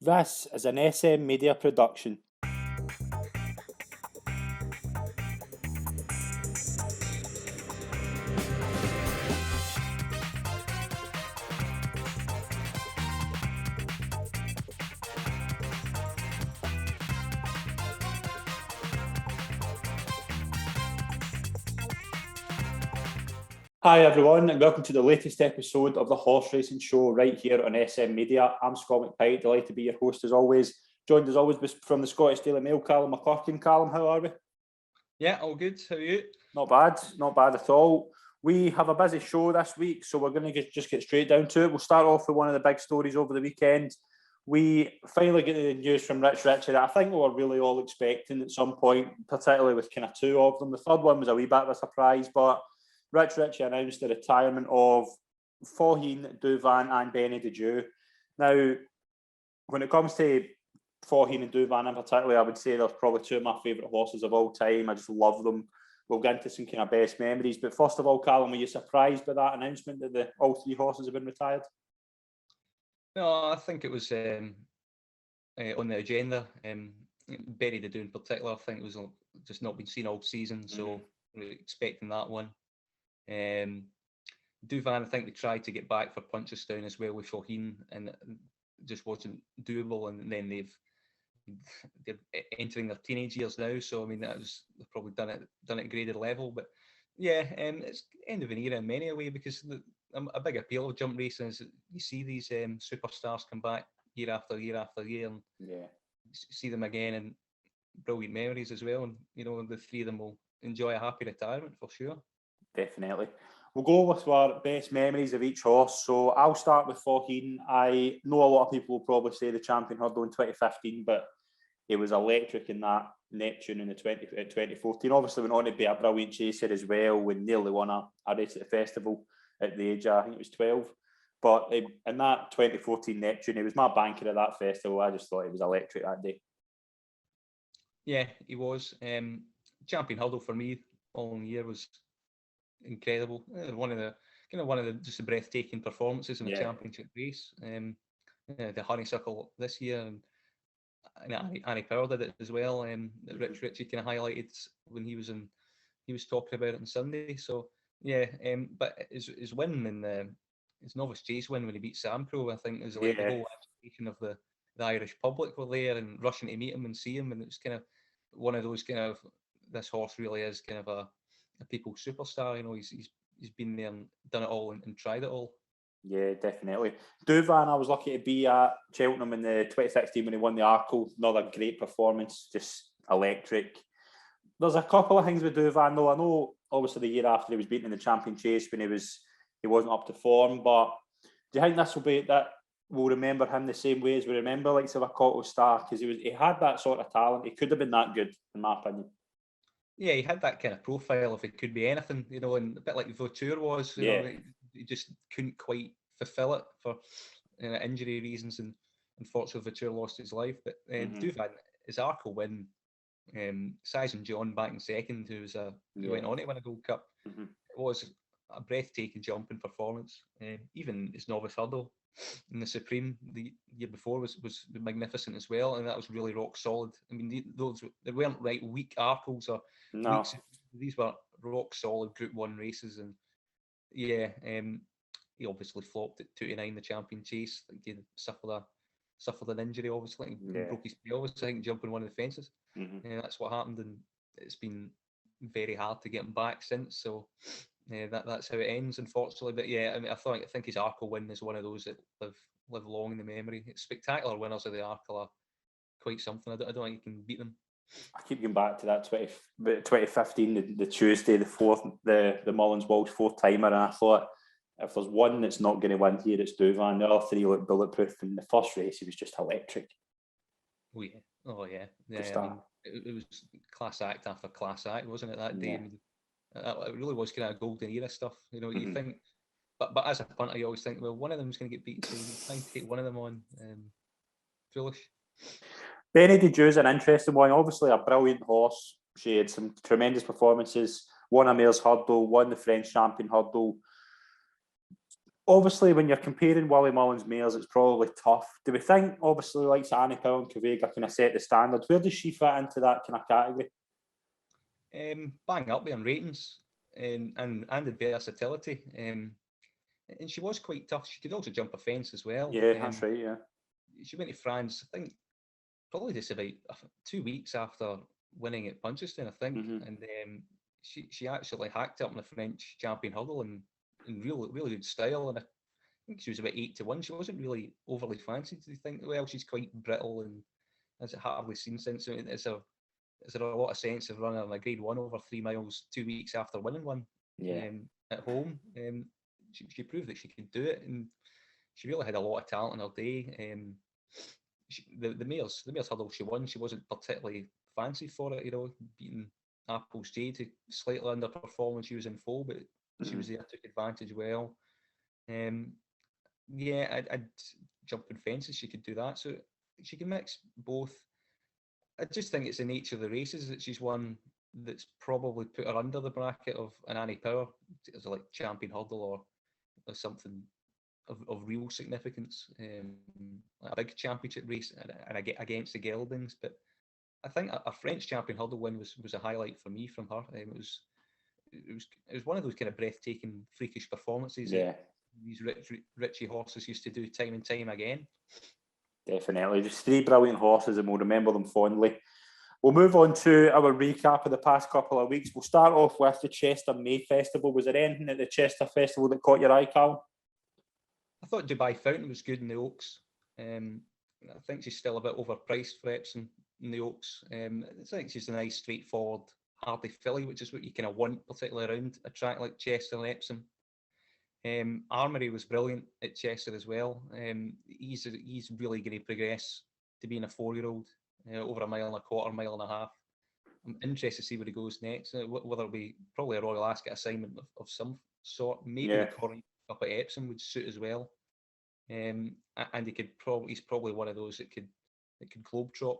This is an SM Media production. Hi everyone, and welcome to the latest episode of the Horse Racing Show right here on SM Media. I'm Scott McPike, delighted to be your host as always. Joined as always from the Scottish Daily Mail, Calum McClurkin. Calum, how are we? Yeah, all good. How are you? Not bad at all. We have a busy show this week, so we're going to just get straight down to it. We'll start off with one of the big stories over the weekend. We finally get the news from Rich Ritchie that I think we were really all expecting at some point, particularly with kind of two of them. The third one was a wee bit of a surprise, but Rich Ritchie announced the retirement of Faugheen, Douvan and Benny de Dieu. Now, when it comes to Faugheen and Douvan in particular, I would say they're probably two of my favourite horses of all time. I just love them. We'll get into some kind of best memories. But first of all, Callum, were you surprised by that announcement that all three horses have been retired? No, I think it was on the agenda. Benny de Dieu in particular, I think it was just not been seen all season, so we're expecting that one. Douvan, I think they tried to get back for Punchestown as well with Faugheen, and it just wasn't doable. And then they're entering their teenage years now, so I mean they've probably done it at graded level. But yeah, it's end of an era in many a way, because a big appeal of jump racing is that you see these superstars come back year after year after year, and see them again, and brilliant memories as well. And the three of them will enjoy a happy retirement for sure. Definitely. We'll go with our best memories of each horse. So I'll start with Faugheen. I know a lot of people will probably say the champion hurdle in 2015, but it was electric in that Neptune in the 2014. Obviously went on to be a brilliant chaser as well, when nearly won a race at the festival at the age of, I think it was 12. But in that 2014 Neptune, he was my banker at that festival. I just thought he was electric that day. Yeah, he was. Champion hurdle for me all year was incredible. One of the just the breathtaking performances in the championship race. The honeysuckle this year, and Annie Power did it as well. Rich Ritchie kind of highlighted when he was talking about it on Sunday. So yeah, but his win in his novice chase win when he beat Sampro, I think, was like the whole agitation of the Irish public were there and rushing to meet him and see him, and it was kind of one of those kind of, this horse really is kind of a people's superstar. He's been there and done it all and tried it all. Yeah, definitely. Douvan, I was lucky to be at Cheltenham in the 2016 when he won the Arkle. Another great performance, just electric. There's a couple of things with Douvan though. I know obviously the year after he was beaten in the champion chase when he wasn't up to form, but do you think this will be that we'll remember him the same way as we remember like Savakato Star? Because he had that sort of talent. He could have been that good, in my opinion. Yeah, he had that kind of profile if it could be anything, and a bit like Vautour was, he just couldn't quite fulfill it for injury reasons, and unfortunately Vautour lost his life. But Douvan, his Arkle win, Sizing John back in second, who went on to win a Gold Cup, it was a breathtaking jump in performance. Even his novice hurdle in the Supreme the year before was magnificent as well, and that was really rock solid. I mean, they weren't weak Arkles or weeks. These were rock solid Group 1 races, and he obviously flopped at 2-9 the champion chase. He suffered an injury, obviously. Broke his pelvis, I think, jumping one of the fences. That's what happened, and it's been very hard to get him back since. So that's how it ends, unfortunately. But yeah, I mean, I think his Arkle win is one of those that live long in the memory. It's spectacular winners of the Arkle are quite something. I don't think you can beat them. I keep going back to that 2015, the Tuesday, the Mullins Walsh fourth timer, and I thought, if there's one that's not going to win here, it's Douvan. The other three look bulletproof. In the first race, he was just electric. Oh yeah. I mean, it was class act after class act, wasn't it, that day? I mean, it really was kind of golden era stuff. You think, but as a punter, you always think, well, one of them's going to get beat, so you try and take one of them on. Foolish. Benny de Dieu is an interesting one. Obviously, a brilliant horse. She had some tremendous performances. Won a mare's hurdle. Won the French champion hurdle. obviously, when you're comparing Willie Mullins mares, it's probably tough. Do we think, obviously, like Annie Power and Cavega kind of set the standard? Where does she fit into that kind of category? Bang up there in ratings and in versatility. And she was quite tough. She could also jump a fence as well. Yeah, that's right, yeah. She went to France, I think, probably just about 2 weeks after winning at Puncheston, I think. And she actually hacked up in the French champion hurdle in really good style. And I think she was about 8-1. She wasn't really overly fancied. Do you think, well, she's quite brittle and has hardly seen since. I mean, is there a lot of sense of running on a grade 1 over 3 miles 2 weeks after winning one at home? She proved that she could do it, and she really had a lot of talent in her day. The mares hurdle she won, she wasn't particularly fancy for it, beating Apple's J to slightly underperform when she was in full, but she was there, took advantage well. I'd jump in fences, she could do that, so she can mix both. I just think it's the nature of the races that she's won that's probably put her under the bracket of an Annie Power as a like champion hurdle or something of real significance, a big championship race and against the geldings. But I think a French champion hurdle win was a highlight for me from her. It was one of those kind of breathtaking, freakish performances that these Richie horses used to do time and time again. Definitely, just 3 brilliant horses, and we'll remember them fondly. We'll move on to our recap of the past couple of weeks. We'll start off with the Chester May Festival. Was there anything at the Chester Festival that caught your eye, Cal? I thought Dubai Fountain was good in the Oaks. I think she's still a bit overpriced for Epsom in the Oaks. I think she's a nice, straightforward, hardy filly, which is what you kind of want, particularly around a track like Chester and Epsom. Armory was brilliant at Chester as well. He's really going to progress to being a 4-year-old, over 1.25 miles, 1.5 miles. I'm interested to see where he goes next. Whether it'll be probably a Royal Ascot assignment of some sort. Maybe the Corrie up at Epsom would suit as well. And he's probably one of those that could globetrot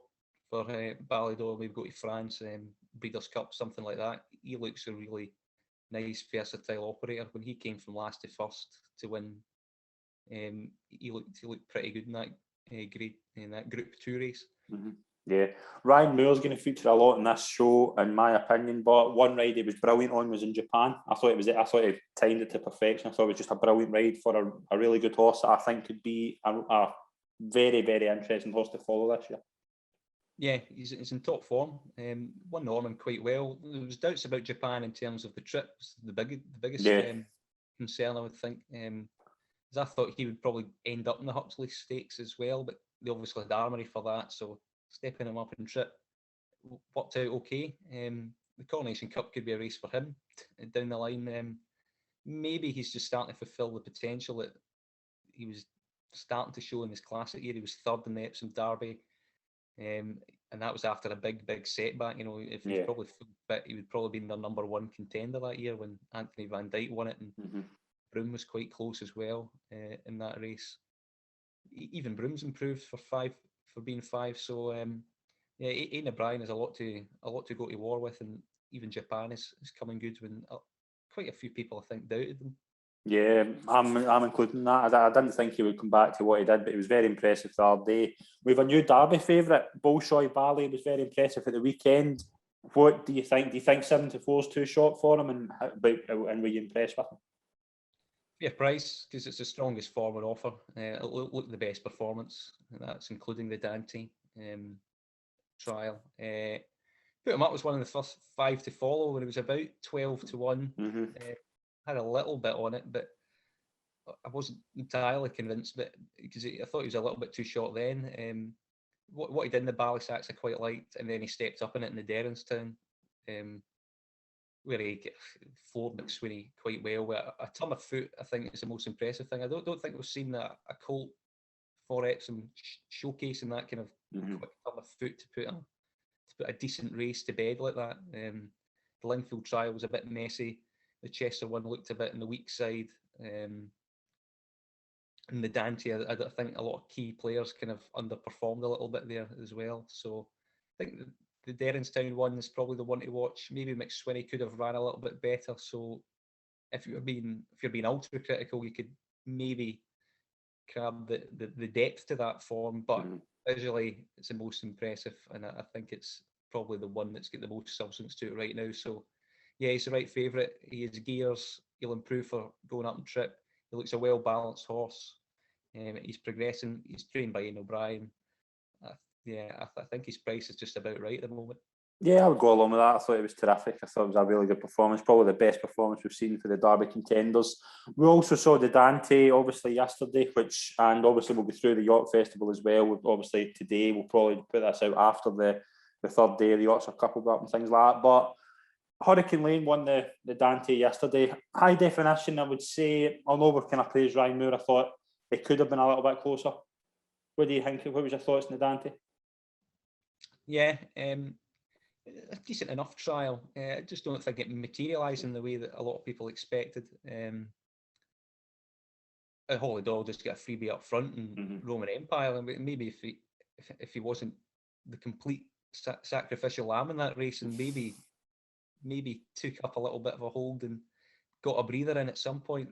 for Ballydor, maybe go to France, Breeders' Cup, something like that. He looks a really nice, versatile operator. When he came from last to first to win, he looked pretty good in that Group 2 race. Yeah, Ryan Moore's going to feature a lot in this show, in my opinion. But one ride he was brilliant on was in Japan. I thought he timed it to perfection. I thought it was just a brilliant ride for a really good horse that I think could be a very, very interesting horse to follow this year. Yeah, he's in top form. Won Norman quite well. There was doubts about Japan in terms of the trips. The biggest concern, I would think. Because I thought he would probably end up in the Huxley Stakes as well, but they obviously had Armory for that, so stepping him up in trip worked out okay. The Coronation Cup could be a race for him down the line. Maybe he's just starting to fulfil the potential that he was starting to show in his classic year. He was third in the Epsom Derby, and that was after a big setback. If he was probably full fit, he would probably been their number 1 contender that year when Anthony Van Dyke won it, and Broome was quite close as well in that race. Even Broome's improved for being 5. So Aidan O'Brien has a lot to go to war with, and even Japan is coming good when quite a few people I think doubted them. Yeah, I'm including that. I didn't think he would come back to what he did, but he was very impressive the other day. We have a new Derby favourite, Bolshoi Bali, was very impressive at the weekend. What do you think? Do you think 7-4 is too short for him, and were you impressed with him? Yeah, price, because it's the strongest form on offer. It'll look the best performance, and that's including the Dante trial. Put him up as one of the first 5 to follow when it was about 12-1. Had a little bit on it, but I wasn't entirely convinced. But because I thought he was a little bit too short then. What he did in the Ballysacks I quite liked, and then he stepped up in it in the Derrinstown, where he floored McSweeney quite well with a ton of foot. I think is the most impressive thing. I don't think we've seen a colt for Epsom showcasing that kind of quick ton of foot to put a decent race to bed like that. The Lingfield trial was a bit messy. The Chester one looked a bit on the weak side. And the Dante, I think a lot of key players kind of underperformed a little bit there as well. So I think the Derrinstown one is probably the one to watch. Maybe McSweeney could have ran a little bit better. So if you're being ultra critical, you could maybe grab the depth to that form, but visually it's the most impressive, and I think it's probably the one that's got the most substance to it right now. So yeah, he's the right favourite. He has gears. He'll improve for going up and trip. He looks a well-balanced horse. He's progressing. He's trained by Ian O'Brien. I think his price is just about right at the moment. Yeah, I would go along with that. I thought it was terrific. I thought it was a really good performance, probably the best performance we've seen for the Derby contenders. We also saw the Dante, obviously, yesterday, and obviously we'll go through the Yacht Festival as well. Obviously, today we'll probably put this out after the third day. The yachts are coupled up and things like that. But Hurricane Lane won the Dante yesterday. High definition, I would say, although we're kind of praised Ryan Moore, I thought it could have been a little bit closer. What do you think? What was your thoughts on the Dante? Yeah, a decent enough trial. I just don't think it materialised in the way that a lot of people expected. Holy Dog just got a freebie up front and Roman Empire, and maybe if he wasn't the complete sacrificial lamb in that race, and maybe took up a little bit of a hold and got a breather in at some point,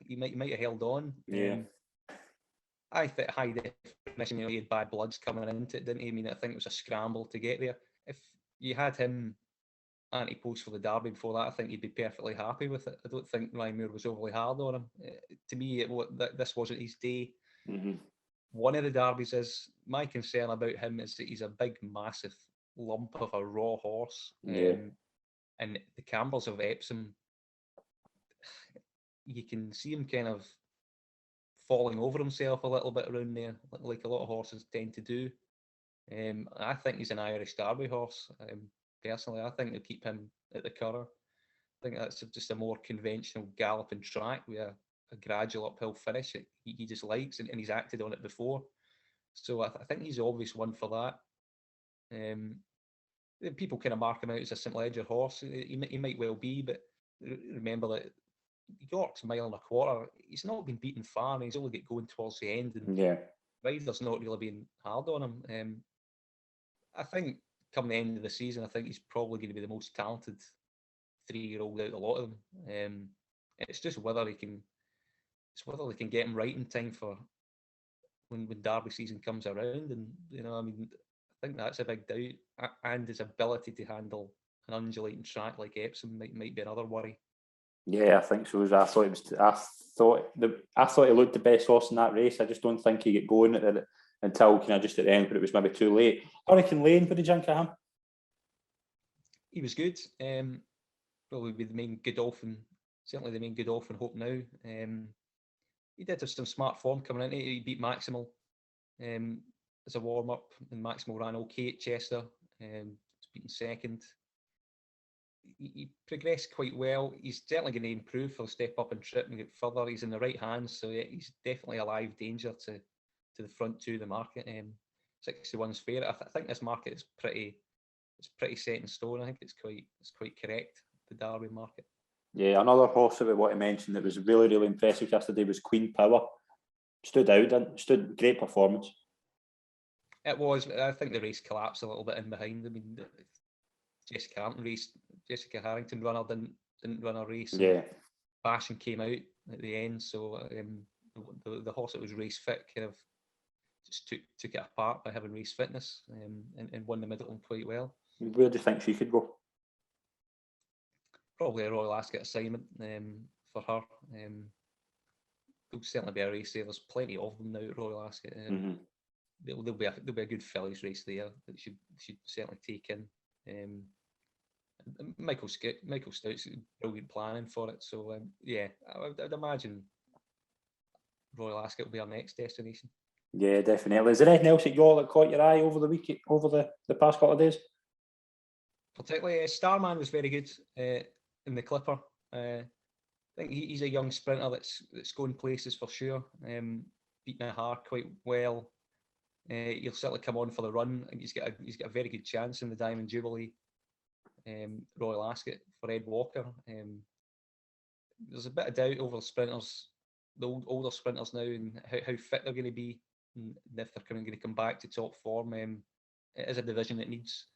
he might have held on. Yeah. I think high definition, he had bad bloods coming into it, didn't he? I mean, I think it was a scramble to get there. If you had him anti-post for the Derby before that, I think he'd be perfectly happy with it. I don't think Ryan Moore was overly hard on him. To me, this wasn't his day. One of the Derbies is, my concern about him is that he's a big, massive lump of a raw horse. And the Campbells of Epsom, you can see him kind of falling over himself a little bit around there, like a lot of horses tend to do. I think he's an Irish Derby horse. Personally, I think they'll keep him at the Curragh. I think that's just a more conventional galloping track with a gradual uphill finish. He just likes, and he's acted on it before. So I think he's the obvious one for that. People kind of mark him out as a St Ledger horse. He might well be, but remember that York's a mile and a quarter. He's not been beaten far, and he's only get going towards the end. And Ryder's not really been hard on him. I think come the end of the season, I think he's probably going to be the most talented 3-year-old out of a lot of them. It's just whether they can get him right in time for when Derby season comes around. And I think that's a big doubt. And his ability to handle an undulating track like Epsom might be another worry. Yeah, I think so. I thought he looked the best horse in that race. I just don't think he get going until kind of just at the end, but it was maybe too late. Hurricane Lane, what did you think of him? He was good. Probably be the main Godolphin, certainly the main Godolphin hope now. He did have some smart form coming in. He beat Maximal as a warm up, and Maximal ran okay at Chester. Beaten second. He progressed quite well. He's certainly going to improve for the step up and trip and get further. He's in the right hands, so yeah, he's definitely a live danger to the front two of the market. 61's fair. I think this market is pretty set in stone. I think it's quite correct, the Derby market. Yeah, another horse that we want to mention that was really, really impressive yesterday was Queen Power. Stood out, great performance. It was. I think the race collapsed a little bit in behind. I mean, Jessica Harrington runner didn't run a race. Yeah. Bashan came out at the end, so the horse that was race fit kind of just took it apart by having race fitness and won the Middleton quite well. Where do you think she could go? Probably a Royal Ascot assignment for her. There'll certainly be a race there. There's plenty of them now at Royal Ascot. There'll be a good fillies race there that should certainly take in. Michael Stout's brilliant planning for it. So I'd imagine Royal Ascot will be our next destination. Yeah, definitely. Is there anything else at York that caught your eye over the past couple of days? Particularly, Starman was very good in the Clipper. I think he's a young sprinter that's going places for sure. Beating a hard quite well. He'll certainly come on for the run. I think he's got a very good chance in the Diamond Jubilee. Royal Ascot for Ed Walker. There's a bit of doubt over the sprinters, the older sprinters now, and how fit they're going to be, and if they're going to come back to top form. It is a division that needs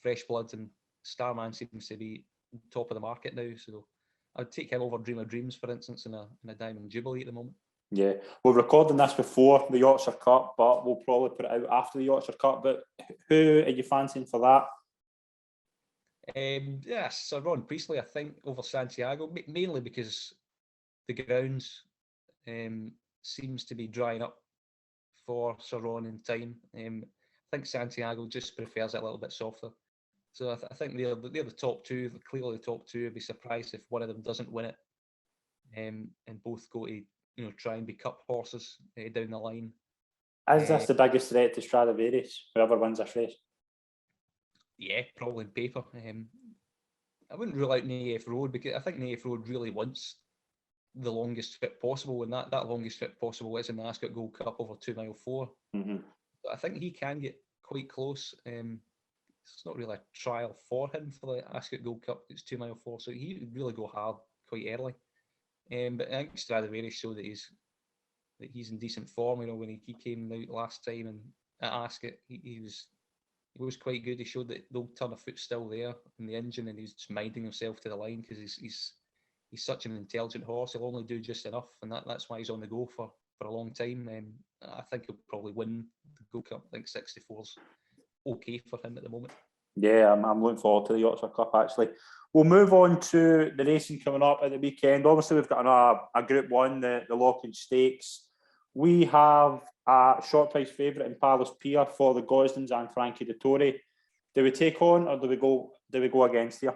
fresh blood, and Starman seems to be top of the market now. So I'd take him over Dream of Dreams, for instance, in a Diamond Jubilee at the moment. Yeah, we're recording this before the Yorkshire Cup, but we'll probably put it out after the Yorkshire Cup. But who are you fancying for that? Yes, Sir Ron Priestley, I think, over Santiago, mainly because the grounds seems to be drying up for Sir Ron in time. I think Santiago just prefers it a little bit softer. So I think they're the top two, clearly the top two. I'd be surprised if one of them doesn't win it, and both go to try and be cup horses down the line. Is this the biggest threat to Stradivarius, whoever wins this race? Yeah, probably in paper. I wouldn't rule out AF Road, because I think AF Road really wants the longest fit possible, and that longest fit possible is in the Ascot Gold Cup over 2 mile 4. Mm-hmm. But I think he can get quite close. It's not really a trial for him for the Ascot Gold Cup. It's 2 mile 4, so he would really go hard quite early. But I think Stradivarius showed that he's in decent form. When he came out last time and at Ascot, he was quite good. He showed that the old turn of foot's still there in the engine, and he's just minding himself to the line because he's such an intelligent horse. He'll only do just enough, and that's why he's on the go for a long time. I think he'll probably win the Gold Cup. I think 64's okay for him at the moment. Yeah, I'm looking forward to the Yorkshire Cup, actually. We'll move on to the racing coming up at the weekend. Obviously, we've got a Group 1, the Lockinge Stakes. We have a short price favourite in Palace Pier for the Goslings and Frankie Dettori. Do we take on, or do we go against here?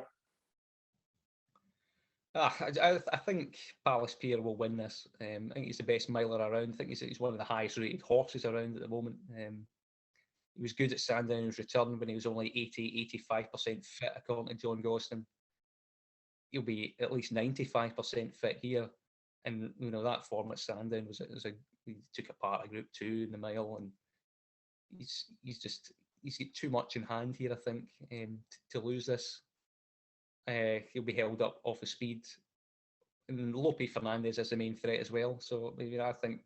I think Palace Pier will win this. I think he's the best miler around. I think he's one of the highest rated horses around at the moment. He was good at Sandow's return when he was only 85% fit, according to John Gosling. He'll be at least 95% fit here. And that form at Sandown he took apart a Group 2 in the mile, and he's got too much in hand here, I think, to lose this. He'll be held up off the speed, and Lope Fernandez is the main threat as well. So I think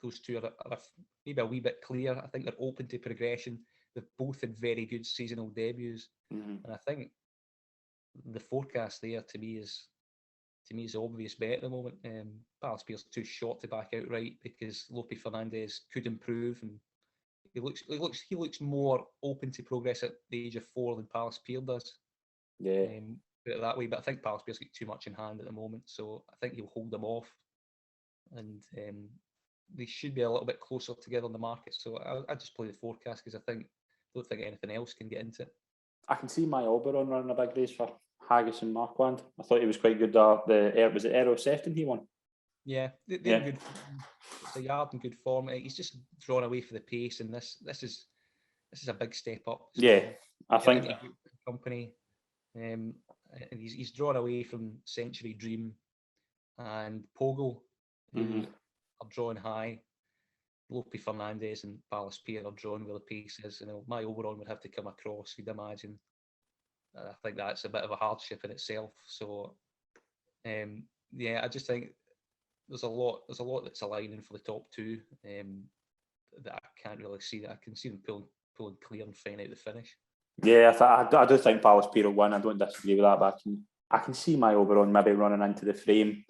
those two are maybe a wee bit clear. I think they're open to progression. They've both had very good seasonal debuts, and I think the forecast there to me is the obvious bet at the moment. Palace Pier's too short to back outright because Lope Fernandez could improve, and he looks more open to progress at the age of 4 than Palace Pier does. Yeah. Put it that way, but I think Palace Pier's got too much in hand at the moment, so I think he'll hold them off, and they should be a little bit closer together on the market. So I just play the forecast because I don't think anything else can get into it. I can see my Oberon running a big race for Haggis and Marquand. I thought he was quite good. Was it Errol Sefton he won? Yeah, they're good. It's a yard in good form. He's just drawn away for the pace, and this is a big step up. Yeah, I think company, and he's drawn away from Century Dream and Pogo, who are drawn high. Lope Fernandez and Palace Pier are drawn where the pace is. My Oberon would have to come across, you'd imagine. I think that's a bit of a hardship in itself. So, I just think there's a lot that's aligning for the top two that I can't really see. That I can see them pulling clear and fine out the finish. Yeah, I do think Palace Pier will win. I don't disagree with that, but I can see my Oberon maybe running into the frame.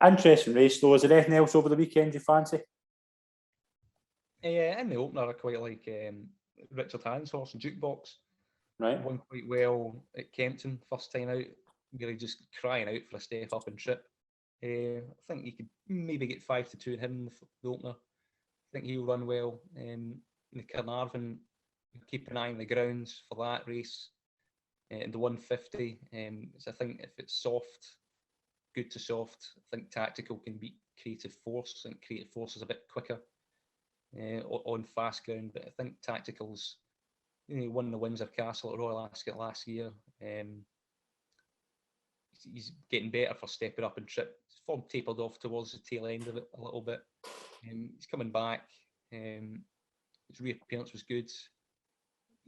Interesting race though. Is there anything else over the weekend you fancy? In the opener, I quite like Richard Hand's horse and Jukebox. Right. Won quite well at Kempton, first time out, really just crying out for a step up and trip. I think you could maybe get 5-2 in him in the opener. I think he'll run well. In the Carnarvon, keep an eye on the grounds for that race. In the 150, so I think if it's soft, good to soft, I think Tactical can beat Creative Force. I think Creative Force is a bit quicker on fast ground, but I think Tactical's won the Windsor Castle at Royal Ascot last year. He's getting better for stepping up and trip. His form tapered off towards the tail end of it a little bit. He's coming back. His reappearance was good.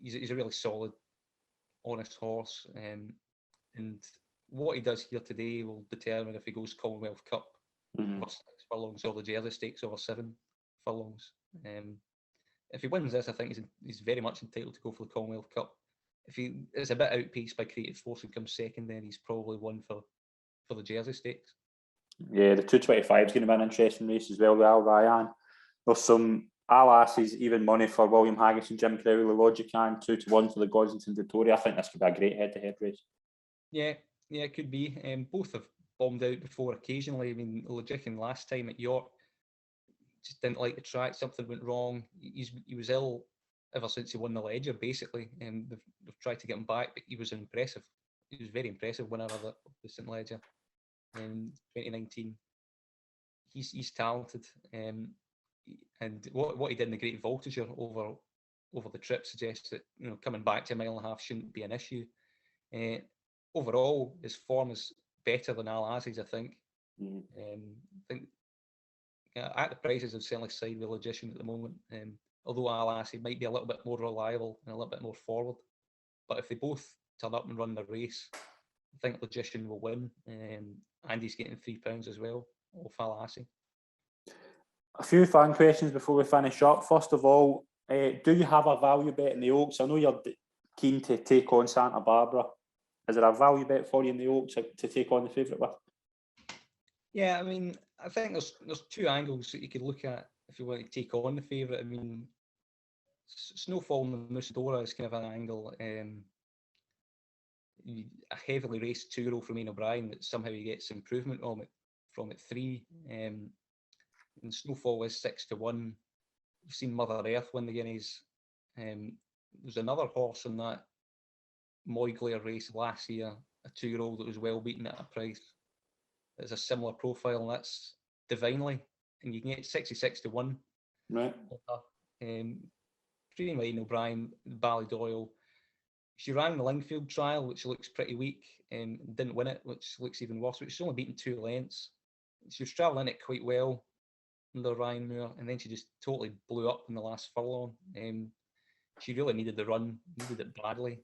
He's a really solid, honest horse. And what he does here today will determine if he goes Commonwealth Cup over 6 furlongs or the Jersey Stakes over 7 furlongs. If he wins this, I think he's very much entitled to go for the Commonwealth Cup. If he is a bit outpaced by Creative Force and comes second, then he's probably one for for the Jersey Stakes. Yeah, the 225 is going to be an interesting race as well with Al Ryan. There's some Alasses, even money for William Haggis and Jim Crowley, Logican, 2-1 for the Goslington Victoria. I think this could be a great head-to-head race. Yeah, it could be. Both have bombed out before occasionally. I mean, Logican last time at York just didn't like the track. Something went wrong. He was ill ever since he won the Ledger, basically. They've tried to get him back, but he was impressive. He was very impressive winner of the St. Ledger in 2019. He's talented. And what he did in the Great Voltigeur over the trip suggests that coming back to a mile and a half shouldn't be an issue. Overall, his form is better than Al Aziz, I think. I think at the prices, I've certainly sided with Logician at the moment. Although Al Aziz might be a little bit more reliable and a little bit more forward, but if they both turn up and run the race, I think Logician will win. And he's getting £3 as well off Al Aziz. A few fan questions before we finish up. First of all, do you have a value bet in the Oaks? I know you're keen to take on Santa Barbara. Is there a value bet for you in the Oaks to take on the favourite with? Yeah, I mean, I think there's two angles that you could look at if you want to take on the favourite. I mean, Snowfall and Musadora is kind of an angle. A heavily raced 2-year-old from Ian O'Brien that somehow he gets improvement from at 3. And Snowfall is 6-1. We've seen Mother Earth win the Guineas. There's another horse in that Moyglare race last year, a 2-year-old that was well beaten at a price. It's a similar profile, and that's Divinely, and you can get 66-1. Right. Training by Ian O'Brien, Ballydoyle. She ran the Lingfield trial, which looks pretty weak, and didn't win it, which looks even worse. But she's only beaten 2 lengths. She was travelling it quite well under Ryan Moore, and then she just totally blew up in the last furlong. She really needed the run, needed it badly.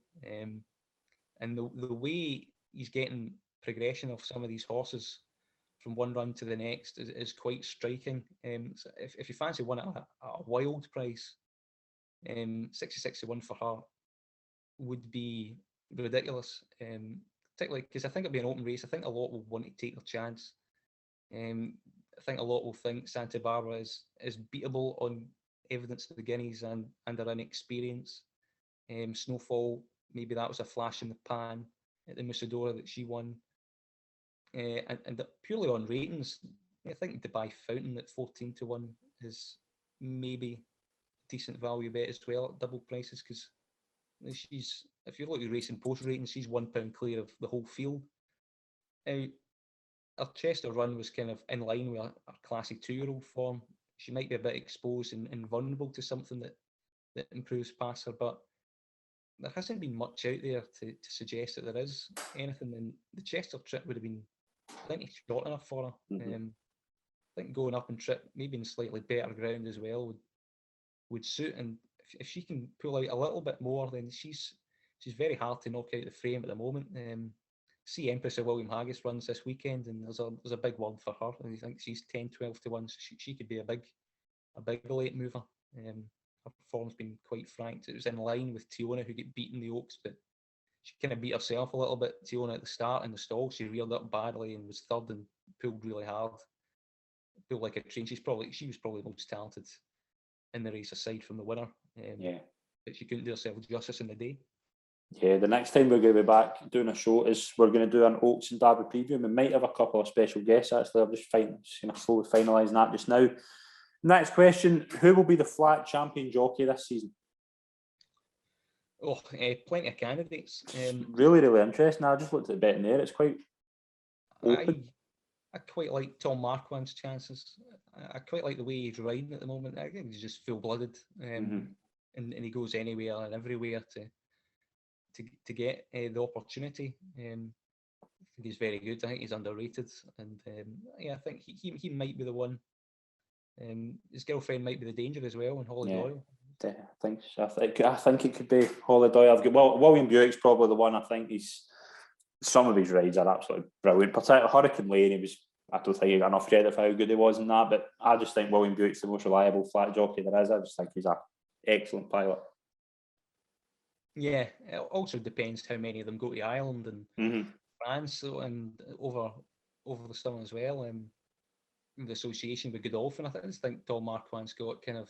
And the way he's getting progression of some of these horses from one run to the next is quite striking. So if you fancy one at a wild price, 66-1 for her would be ridiculous. Particularly because I think it'll be an open race. I think a lot will want to take their chance. I think a lot will think Santa Barbara is beatable on evidence of the Guineas and their inexperience. Snowfall, maybe that was a flash in the pan at the Musadora that she won. And purely on ratings, I think Dubai Fountain at 14-1 is maybe a decent value bet as well at double prices, because she's, if you look at racing post ratings, she's £1 clear of the whole field. Now, her Chester run was kind of in line with her classic 2-year-old form. She might be a bit exposed and vulnerable to something that improves past her, but there hasn't been much out there to suggest that there is anything. And the Chester trip would have been plenty short enough for her. I think going up and trip, maybe in slightly better ground as well, would suit. And if she can pull out a little bit more, then she's very hard to knock out the frame at the moment. See Empress of William Haggis runs this weekend, and there's a big one for her. And I think she's 10-12-1, so she could be a big late mover. Her form's been quite frank. It was in line with Tiona, who got beaten the Oaks, but she kind of beat herself a little bit. Tiona at the start in the stall, she reeled up badly and was third and pulled really hard. Pulled like a train. She was probably the most talented in the race aside from the winner. But she couldn't do herself justice in the day. Yeah, the next time we're going to be back doing a show is we're going to do an Oaks and Derby preview. We might have a couple of special guests actually. I'm just kind of slowly finalising that just now. Next question: who will be the flat champion jockey this season? Oh, plenty of candidates. Really, really interesting. I just looked at the betting there. It's quite open. I quite like Tom Marquand's chances. I quite like the way he's riding at the moment. I think he's just full-blooded, and he goes anywhere and everywhere to get the opportunity. I think he's very good. I think he's underrated, and I think he might be the one. His girlfriend might be the danger as well, and Holly Doyle. I think so. I think it could be Holly Doyle. William Buick's probably the one. I think some of his rides are absolutely brilliant. Particularly Hurricane Lane, I don't think he got enough credit for how good he was in that, but I just think William Buick's the most reliable flat jockey there is. I just think he's an excellent pilot. Yeah, it also depends how many of them go to Ireland and France and over over the summer as well. The association with Godolphin, I just think Tom Marquand's got kind of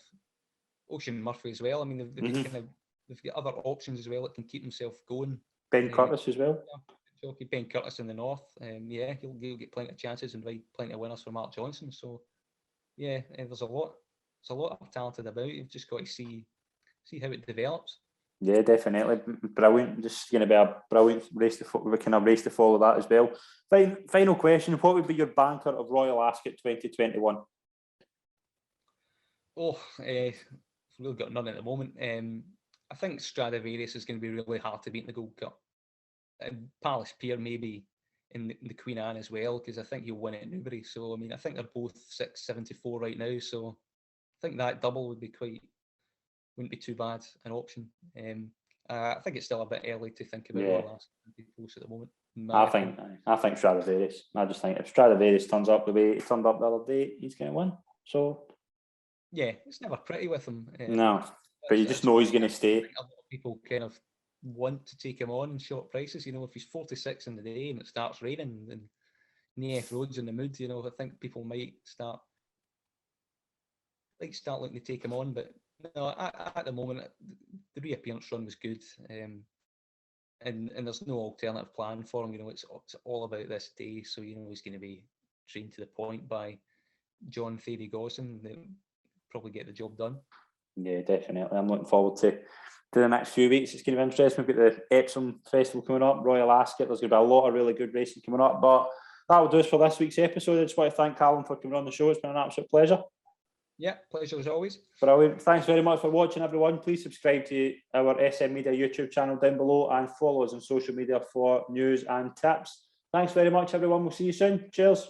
Ocean Murphy as well. I mean, they've got other options as well that can keep themselves going. Ben Curtis as well. Jockey Ben Curtis in the north. He'll get plenty of chances and plenty of winners for Mark Johnson. So there's a lot of talented about. You've just got to see how it develops. Yeah, definitely. Brilliant. Just going to be a brilliant race to follow that as well. Final question. What would be your banker of Royal Ascot 2021? We've really got none at the moment. I think Stradivarius is going to be really hard to beat in the Gold Cup. Palace Pier maybe in the Queen Anne as well, because I think he'll win it at Newbury. So, I mean, I think they're both 6.74 right now. So I think that double wouldn't be too bad an option. I think it's still a bit early to think about Royal Ascot close at the moment. I think Stradivarius. I just think if Stradivarius turns up the way he turned up the other day, he's going to win. So yeah, it's never pretty with him. No, but you just know he's going to stay. A lot of people kind of want to take him on in short prices. If he's 46 in the day and it starts raining and NAF Road's in the mood, I think people might start looking to take him on. But no, at the moment, the reappearance run was good, and there's no alternative plan for him. It's all about this day, so he's going to be trained to the point by John Thady Gosson. They'll probably get the job done. Yeah, definitely. I'm looking forward to the next few weeks. It's going to be interesting. We've got the Epsom Festival coming up, Royal Ascot. There's going to be a lot of really good racing coming up. But that will do us for this week's episode. I just want to thank Calum for coming on the show. It's been an absolute pleasure. Yeah, pleasure as always. Brilliant. Thanks very much for watching, everyone. Please subscribe to our SM Media YouTube channel down below and follow us on social media for news and tips. Thanks very much, everyone. We'll see you soon. Cheers.